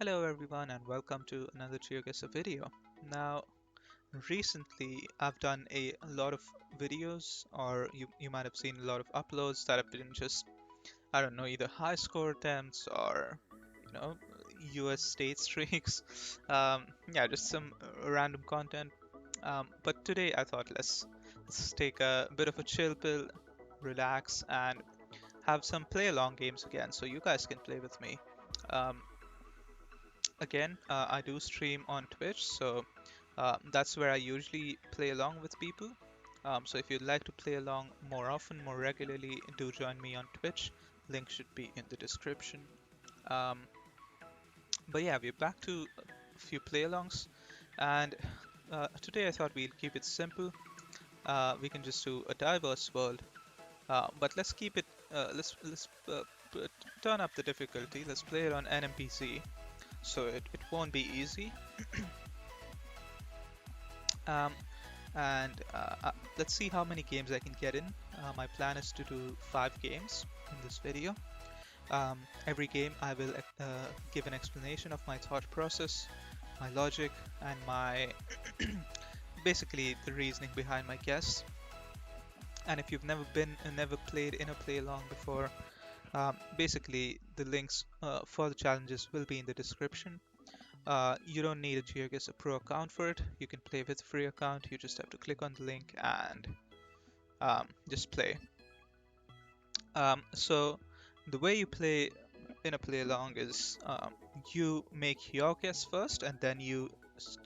Hello everyone and welcome to another GeoGuessr video. Now, recently I've done a lot of videos, or you might have seen a lot of uploads that have been just, I don't know, either high score attempts or, you know, US state streaks. Yeah, just some random content. But today I thought let's take a bit of a chill pill, relax, and have some play along games again so you guys can play with me. Um, Again, I do stream on Twitch, so that's where I usually play along with people. So if you'd like to play along more often, more regularly, do join me on Twitch. Link should be in the description. Um, but yeah, we're back to a few play alongs, and today I thought we'd keep it simple. We can just do a diverse world, but let's keep it. Let's turn up the difficulty. Let's play it on NMPZ, so it won't be easy. Um, and let's see how many games I can get in. My plan is to do 5 games in this video. Every game I will give an explanation of my thought process, my logic, and my basically the reasoning behind my guess. And if you've never played in a play along before, basically the links for the challenges will be in the description. You don't need a GeoGuessr Pro account for it. You can play with a free account. You just have to click on the link and just play. So the way you play in a play along is you make your guess first, and then you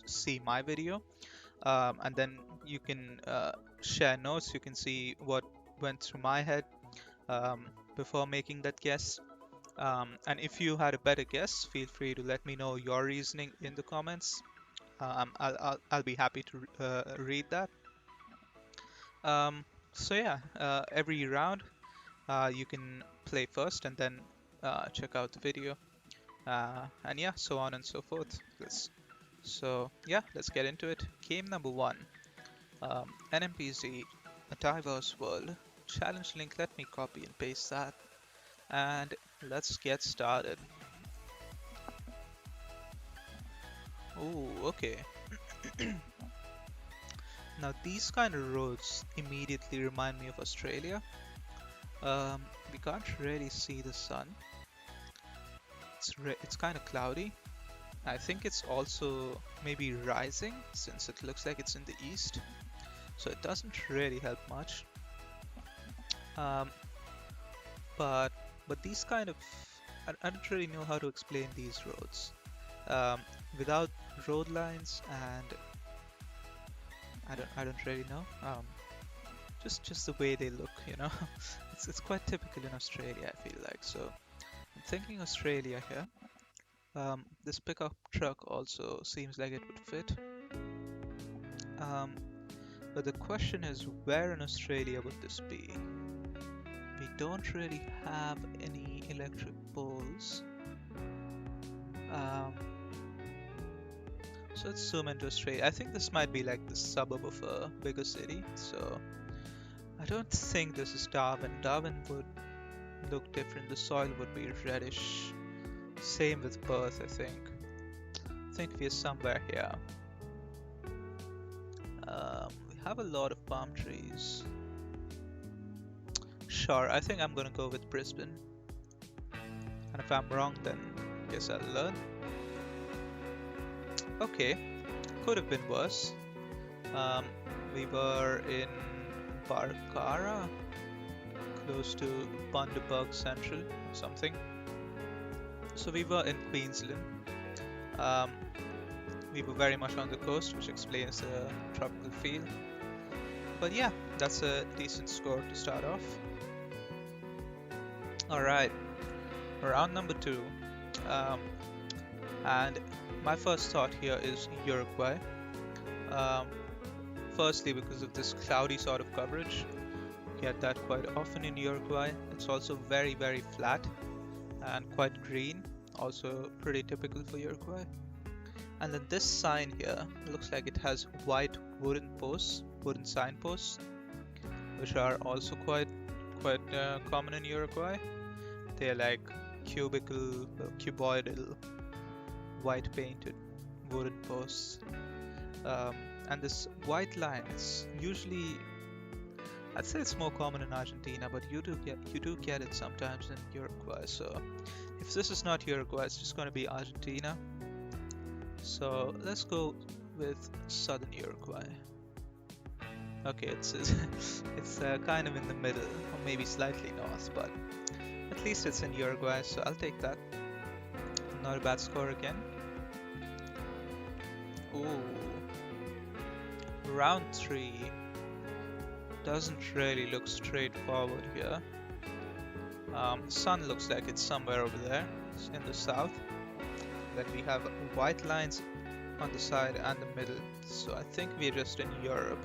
see my video, and then you can share notes. You can see what went through my head um, before making that guess. And if you had a better guess, feel free to let me know your reasoning in the comments. I'll be happy to read that. So yeah, every round you can play first and then check out the video. And yeah, so on and so forth. Let's get into it. Game number 1. NMPZ, a diverse world. Challenge link, let me copy and paste that. And let's get started. Oh, okay. Now these kind of roads immediately remind me of Australia. We can't really see the sun. It's kind of cloudy. I think it's also maybe rising since it looks like it's in the east. So it doesn't really help much. Um, but these kind of I don't really know how to explain these roads without road lines, and I don't really know. Just the way they look, you know. It's quite typical in Australia, I feel like. So I'm thinking Australia here. This pickup truck also seems like it would fit. Um, but the question is, where in Australia would this be? We don't really have any electric poles. So let's zoom into Australia. I think this might be like the suburb of a bigger city. So I don't think this is Darwin. Darwin would look different. The soil would be reddish. Same with Perth, I think. I think we're somewhere here. We have a lot of palm trees. Sure, I think I'm gonna go with Brisbane. And if I'm wrong, then I guess I'll learn. Okay, could have been worse. We were in Barkara, close to Bundaberg Central or something. So we were in Queensland. We were very much on the coast, which explains the tropical feel. But yeah, that's a decent score to start off. Alright, round number 2. And my first thought here is Uruguay. Firstly, because of this cloudy sort of coverage. You get that quite often in Uruguay. It's also very, very flat and quite green. Also pretty typical for Uruguay. And then this sign here looks like it has white wooden signposts, which are also quite common in Uruguay. They're like cuboidal white painted wooden posts. Um, and this white line is usually, I'd say it's more common in Argentina, but you do get it sometimes in Uruguay. So if this is not Uruguay, it's just going to be Argentina. So let's go with southern Uruguay. Okay, it's it's kind of in the middle, or maybe slightly north, but at least it's in Uruguay, so I'll take that. Not a bad score again. Ooh, round 3 doesn't really look straightforward here. Sun looks like it's somewhere over there, it's in the south. Then we have white lines on the side and the middle, so I think we're just in Europe.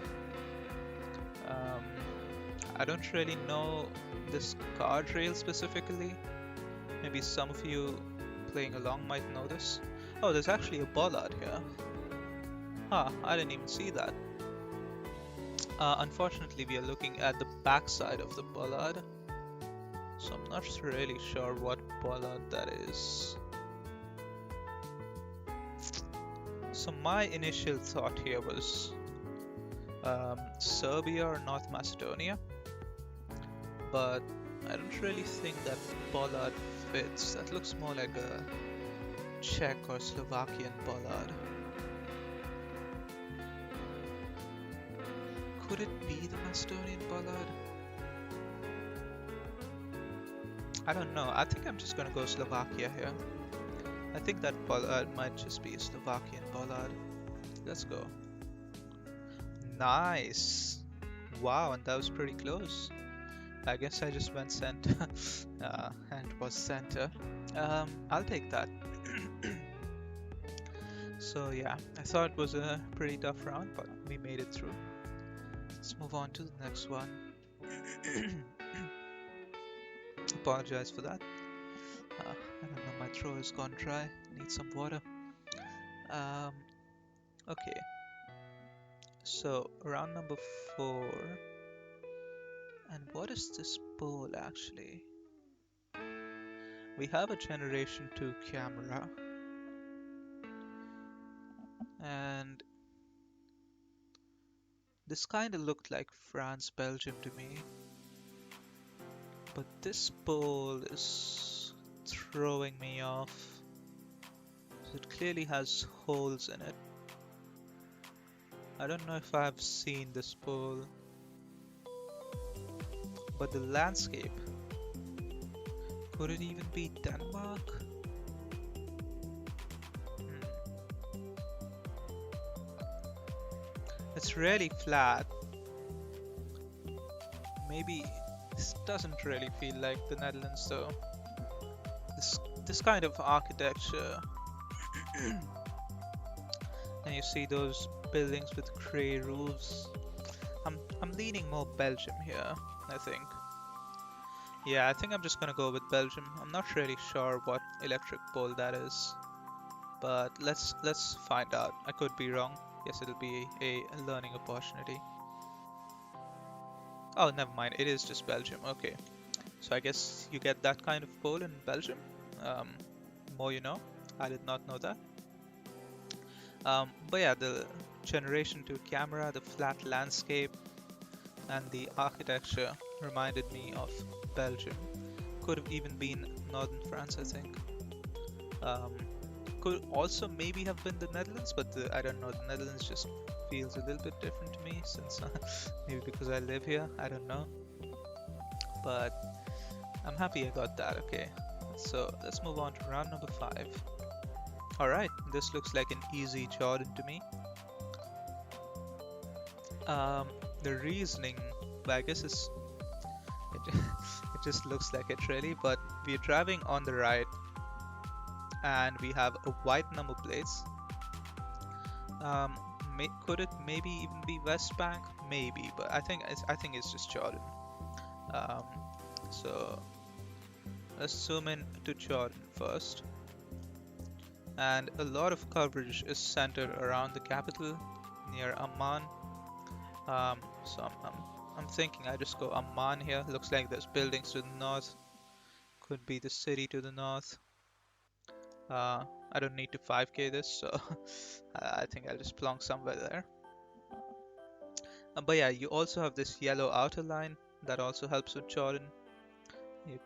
I don't really know this guardrail specifically. Maybe some of you playing along might know this. Oh, there's actually a bollard here. Huh, I didn't even see that. Unfortunately, we are looking at the back side of the bollard, so I'm not really sure what bollard that is. So my initial thought here was Serbia or North Macedonia, but I don't really think that bollard fits. That looks more like a Czech or Slovakian bollard. Could it be the Macedonian bollard? I don't know. I think I'm just gonna go Slovakia here. I think that bollard might just be a Slovakian bollard. Let's go. Nice! Wow, and that was pretty close. I guess I just went center and was center. I'll take that. So yeah, I thought it was a pretty tough round, but we made it through. Let's move on to the next one. Apologize for that. I don't know, my throat has gone dry. Need some water. Okay. So round number 4. And what is this bowl actually? We have a Generation 2 camera. And this kind of looked like France, Belgium to me. But this bowl is throwing me off. So it clearly has holes in it. I don't know if I've seen this bowl. But the landscape, could it even be Denmark? It's really flat. Maybe this doesn't really feel like the Netherlands though. This kind of architecture. And you see those buildings with grey roofs. I'm leaning more Belgium here, I think. Yeah, I think I'm just gonna go with Belgium. I'm not really sure what electric pole that is, but let's find out. I could be wrong. Yes, it'll be a learning opportunity. Oh, never mind. It is just Belgium. Okay, so I guess you get that kind of pole in Belgium. More you know. I did not know that. But yeah, the Generation 2 camera, the flat landscape, and the architecture reminded me of Belgium. Could have even been northern France, I think. Could also maybe have been the Netherlands, but I don't know, the Netherlands just feels a little bit different to me, since maybe because I live here, I don't know. But I'm happy I got that. Okay, so let's move on to round number 5. Alright, this looks like an easy Jordan to me. The reasoning, well, I guess it just looks like it really, but we're driving on the right and we have a white number plates. Could it maybe even be West Bank? Maybe, but I think it's just Jordan. So let's zoom in to Jordan first. And a lot of coverage is centered around the capital near Amman. So I'm thinking I just go Amman here. Looks like there's buildings to the north. Could be the city to the north. I don't need to 5k this, so I think I'll just plonk somewhere there. But yeah, you also have this yellow outer line that also helps with Jordan.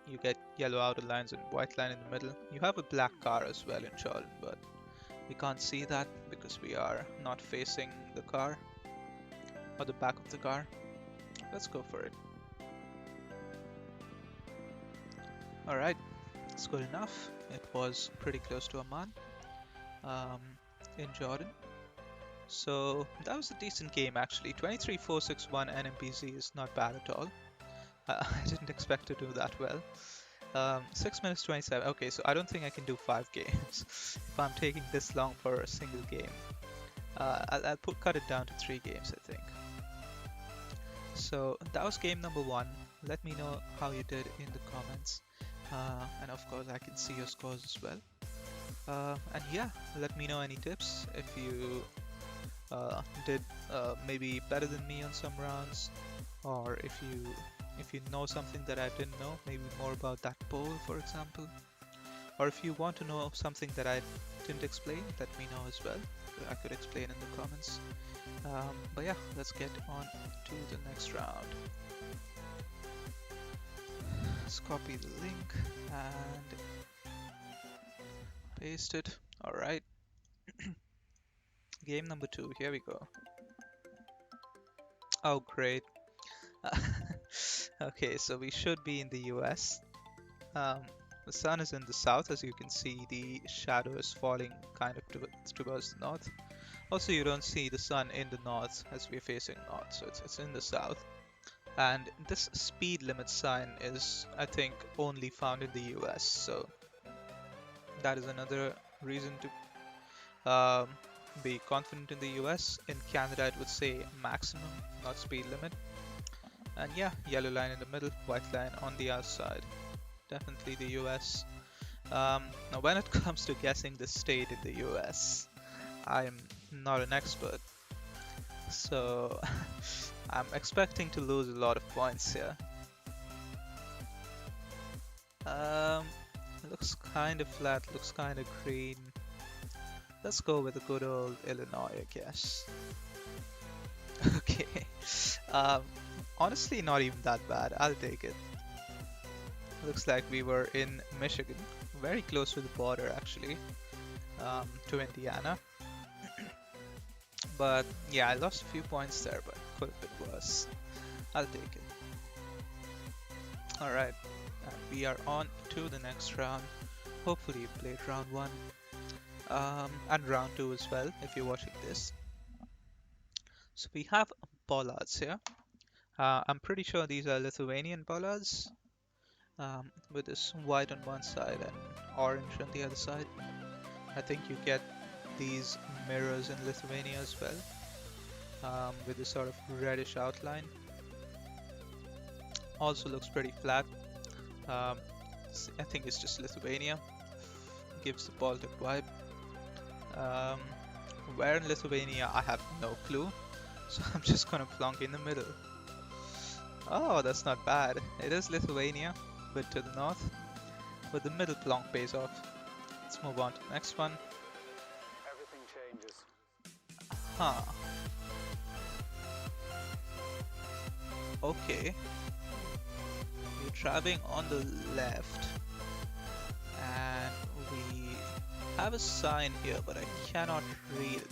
You get yellow outer lines and white line in the middle. You have a black car as well in Jordan, but we can't see that because we are not facing the car or the back of the car. Let's go for it. Alright, it's good enough. It was pretty close to Amman in Jordan. So that was a decent game actually. 23-461 NMPZ is not bad at all. I didn't expect to do that well. 6 minutes 27. Okay, so I don't think I can do 5 games if I'm taking this long for a single game. I'll cut it down to 3 games, I think. So that was game number 1. Let me know how you did in the comments. And of course, I can see your scores as well. And yeah, let me know any tips if you did maybe better than me on some rounds, or if you know something that I didn't know, maybe more about that poll, for example. Or if you want to know something that I didn't explain, let me know as well. I could explain in the comments. But yeah, let's get on to the next round. Let's copy the link and paste it. Alright. Game number 2, here we go. Oh, great. Okay, so we should be in the US. The sun is in the south, as you can see. The shadow is falling kind of towards the north. Also, you don't see the sun in the north as we're facing north, so it's in the south. And this speed limit sign is, I think, only found in the US, so that is another reason to be confident in the US. In Canada, it would say maximum, not speed limit. And yeah, yellow line in the middle, white line on the outside. Definitely the US. Now when it comes to guessing the state in the US, I'm not an expert. So I'm expecting to lose a lot of points here. Looks kind of flat, looks kind of green. Let's go with a good old Illinois, I guess. Okay. Honestly, not even that bad. I'll take it. Looks like we were in Michigan, very close to the border actually, to Indiana. But yeah, I lost a few points there, but could have been worse. I'll take it. Alright, we are on to the next round. Hopefully you played round 1 and round 2 as well if you're watching this. So we have bollards here. I'm pretty sure these are Lithuanian bollards, with this white on one side and orange on the other side. I think you get these mirrors in Lithuania as well, with this sort of reddish outline. Also looks pretty flat. I think it's just Lithuania. Gives the Baltic vibe. Where in Lithuania, I have no clue. So I'm just gonna plonk in the middle. Oh, that's not bad. It is Lithuania, but to the north. But the middle plonk pays off. Let's move on to the next one. Everything changes. Huh. Okay. We're traveling on the left. And we have a sign here, but I cannot read it.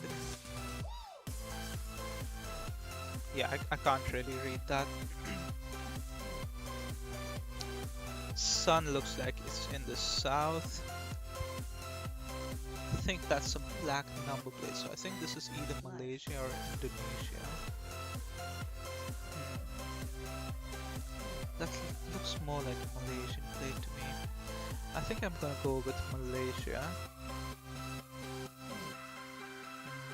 Yeah, I can't really read that. Sun looks like it's in the south. I think that's a black number plate, so I think this is either Malaysia or Indonesia. That looks more like a Malaysian plate to me. I think I'm gonna go with Malaysia.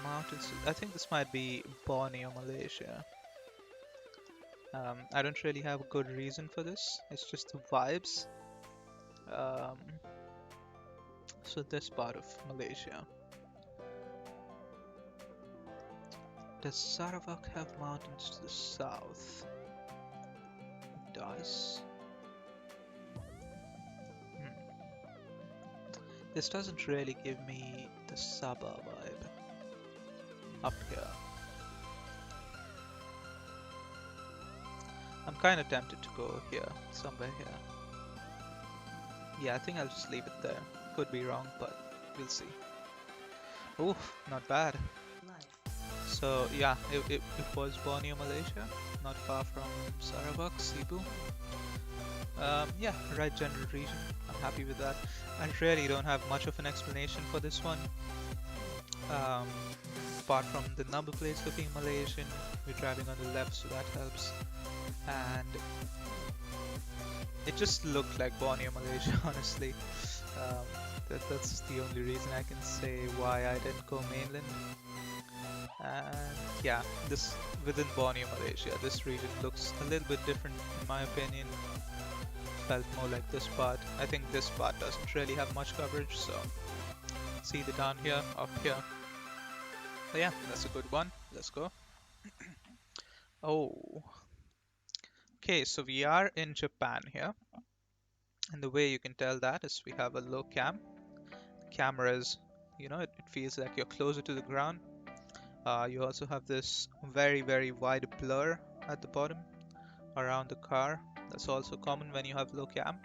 Mountains. I think this might be Borneo, Malaysia. I don't really have a good reason for this. It's just the vibes. So this part of Malaysia. Does Sarawak have mountains to the south? It does. This doesn't really give me the Sabah vibe up here. I'm kind of tempted to go here, somewhere here. Yeah, I think I'll just leave it there. Could be wrong, but we'll see. Ooh, not bad. So yeah, it was Borneo, Malaysia, not far from Sarawak, Cebu. Yeah, right general region. I'm happy with that. I really don't have much of an explanation for this one. Um, Apart from the number plates looking Malaysian, we're driving on the left, so that helps. And it just looked like Borneo, Malaysia, honestly. That's the only reason I can say why I didn't go mainland. And yeah, this within Borneo, Malaysia, this region looks a little bit different in my opinion. Felt more like this part. I think this part doesn't really have much coverage, so it's either down here, up here. But yeah, that's a good one. Let's go. Oh, okay, so we are in Japan here. And the way you can tell that is we have a low cam. Cameras, it feels like you're closer to the ground. You also have this very, very wide blur at the bottom around the car. That's also common when you have low cam.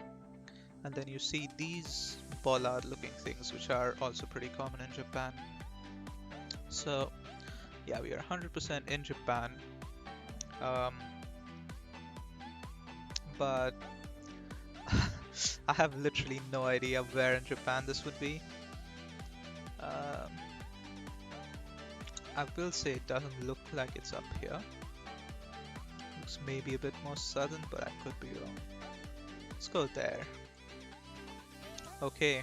And then you see these bollard looking things, which are also pretty common in Japan. So yeah, we are 100% in Japan. But I have literally no idea where in Japan this would be. I will say it doesn't look like it's up here. Looks maybe a bit more southern, but I could be wrong. Let's go there. Okay,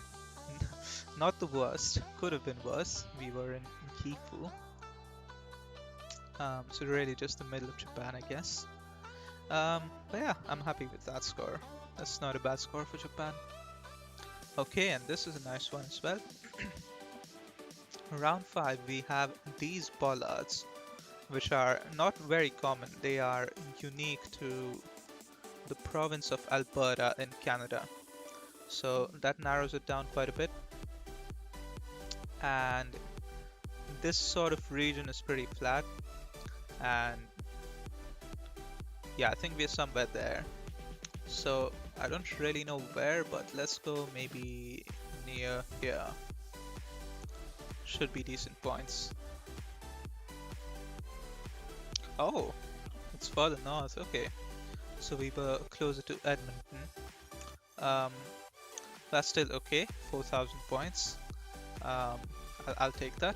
not the worst. Could have been worse. We were in Gifu. So really just the middle of Japan, I guess. But yeah, I'm happy with that score. That's not a bad score for Japan. Okay, and this is a nice one as well. Round 5, we have these bollards, which are not very common. They are unique to the province of Alberta in Canada. So that narrows it down quite a bit. And this sort of region is pretty flat. And yeah, I think we're somewhere there. So I don't really know where, but let's go maybe near here. Should be decent points. Oh, it's further north. Okay, so we were closer to Edmonton. That's still okay. 4,000 points. I'll take that.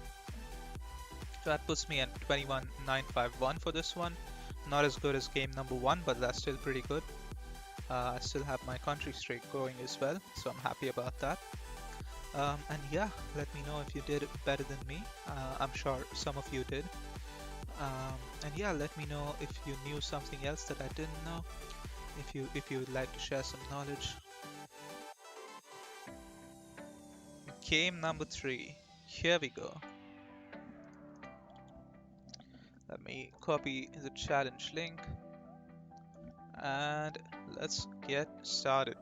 So that puts me at 21,951 for this one. Not as good as game number 1, but that's still pretty good. I still have my country streak going as well, so I'm happy about that. And yeah, let me know if you did better than me. I'm sure some of you did. And yeah, let me know if you knew something else that I didn't know. If you would like to share some knowledge. Game number 3. Here we go. Let me copy the challenge link. And let's get started.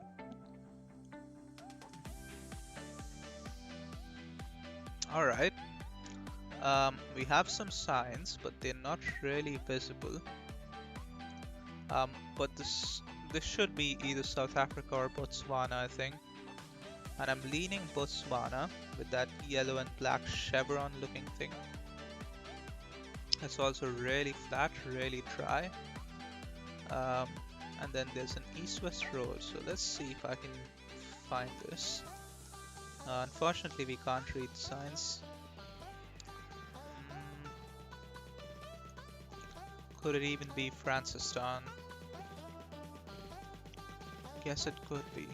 Alright. We have some signs, but they're not really visible. But this should be either South Africa or Botswana, I think. And I'm leaning Botswana with that yellow and black chevron looking thing. It's also really flat, really dry. And then there's an east-west road, so let's see if I can find this. Unfortunately, we can't read the signs. Could it even be Francistown? Guess it could be.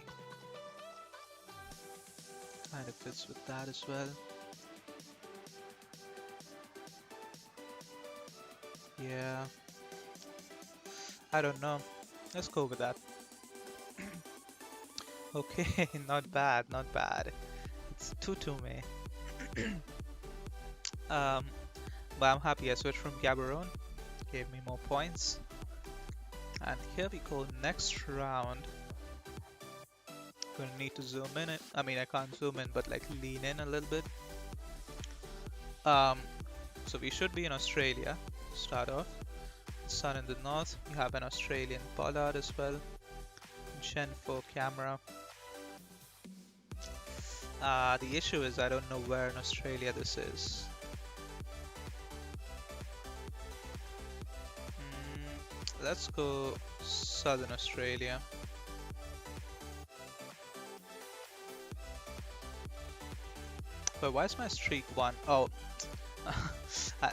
Kind of fits with that as well. Yeah. I don't know. Let's go with that. Okay, not bad, not bad. It's Tutume. But I'm happy I switched from Gaborone. Gave me more points. And here we go, next round. Gonna need to zoom in it. I mean, I can't zoom in, but like lean in a little bit. Um, so we should be in Australia to start off. Sun in the north. You have an Australian pollard as well. Gen 4 camera. The issue is I don't know where in Australia this is. Let's go Southern Australia. But why is my streak 1? Oh, I,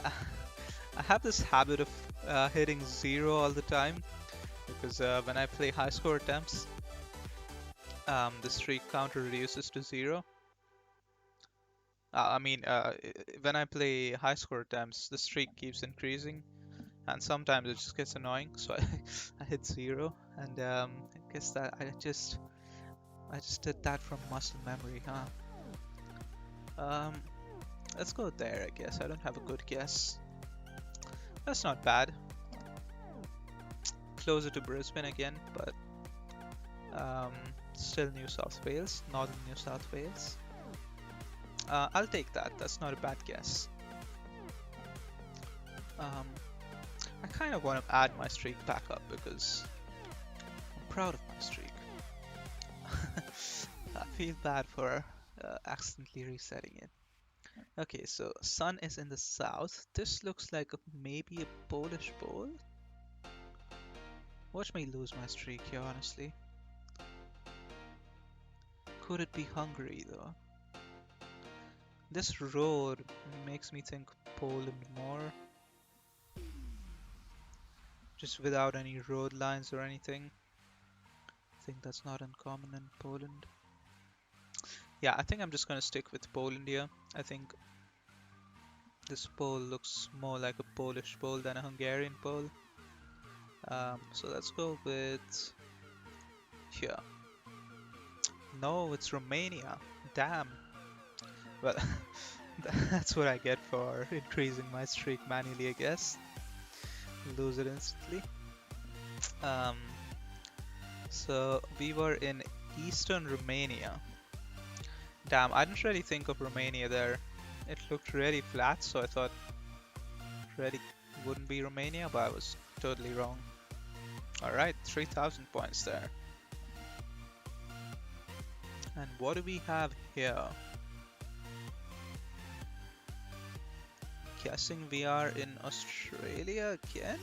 I have this habit of hitting 0 all the time because when I play high score attempts, the streak counter reduces to 0. When I play high score attempts, the streak keeps increasing, and sometimes it just gets annoying. So I hit 0, and I guess that I just did that from muscle memory, huh? Let's go there, I guess. I don't have a good guess. That's not bad. Closer to Brisbane again, but still New South Wales, northern New South Wales. I'll take that. That's not a bad guess. I kind of want to add my streak back up because I'm proud of my streak. I feel bad for accidentally resetting it. Okay, so sun is in the south. This looks like maybe a Polish bowl. Watch me lose my streak here, honestly. Could it be Hungary though? This road makes me think Poland more. Just without any road lines or anything. I think that's not uncommon in Poland. Yeah, I think I'm just gonna stick with Poland here. I think this pole looks more like a Polish pole than a Hungarian pole. So let's go with here. No, it's Romania. Damn. Well, that's what I get for increasing my streak manually, I guess. Lose it instantly. So we were in Eastern Romania. Damn, I didn't really think of Romania there. It looked really flat, so I thought really wouldn't be Romania, but I was totally wrong. Alright, 3,000 points there. And what do we have here? Guessing we are in Australia again?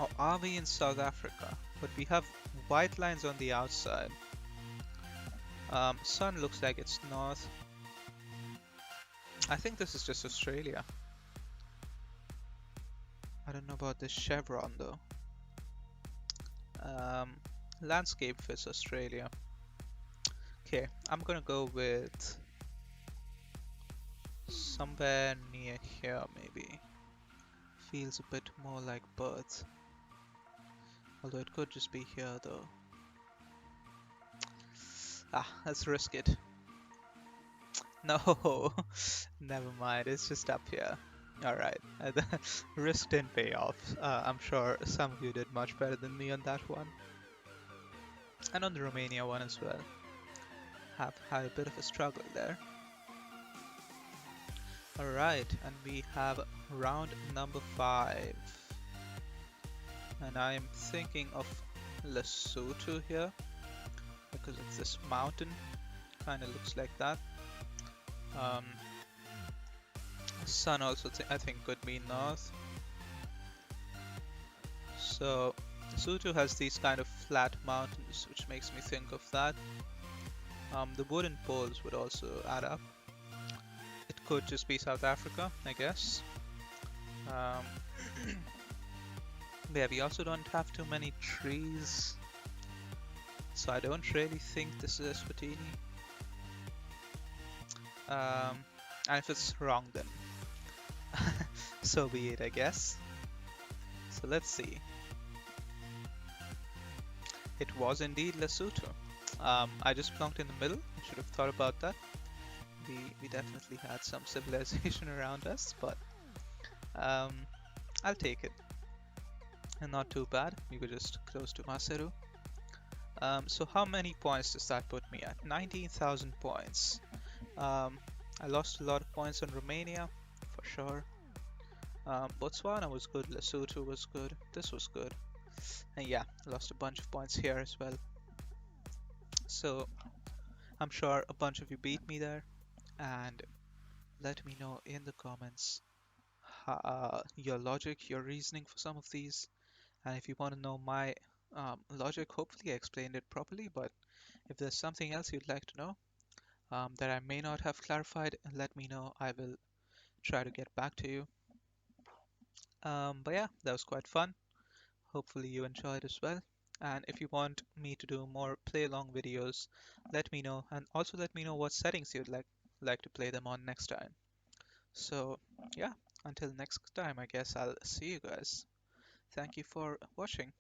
Or are we in South Africa? But we have white lines on the outside. Sun looks like it's north. I think this is just Australia. I don't know about this chevron though. Landscape fits Australia. Okay, I'm gonna go with somewhere near here maybe. Feels a bit more like Perth. Although it could just be here though. Let's risk it. No, never mind, it's just up here. Alright, risk didn't pay off. I'm sure some of you did much better than me on that one. And on the Romania one as well. Have had a bit of a struggle there. Alright, and we have round number 5. And I'm thinking of Lesotho here. Because it's this mountain. Kinda looks like that. Sun also I think could be north. So Lesotho has these kind of flat mountains, which makes me think of that. The wooden poles would also add up. It could just be South Africa, I guess. Yeah, we also don't have too many trees, so I don't really think this is Eswatini. And if it's wrong, then so be it, I guess. So let's see. It was indeed Lesotho. I just plunked in the middle. I should have thought about that. We definitely had some civilization around us, but I'll take it. and not too bad. We were just close to Maseru. So how many points does that put me at? 19,000 points. Um, I lost a lot of points on Romania, for sure. Botswana was good, Lesotho was good, this was good. And yeah, I lost a bunch of points here as well. So I'm sure a bunch of you beat me there. And let me know in the comments your logic, your reasoning for some of these. And if you want to know my logic, hopefully I explained it properly. But if there's something else you'd like to know that I may not have clarified, let me know. I will try to get back to you. But yeah, that was quite fun. Hopefully you enjoyed as well. And if you want me to do more play along videos, let me know. And also let me know what settings you'd like to play them on next time. So yeah, until next time, I guess I'll see you guys. Thank you for watching.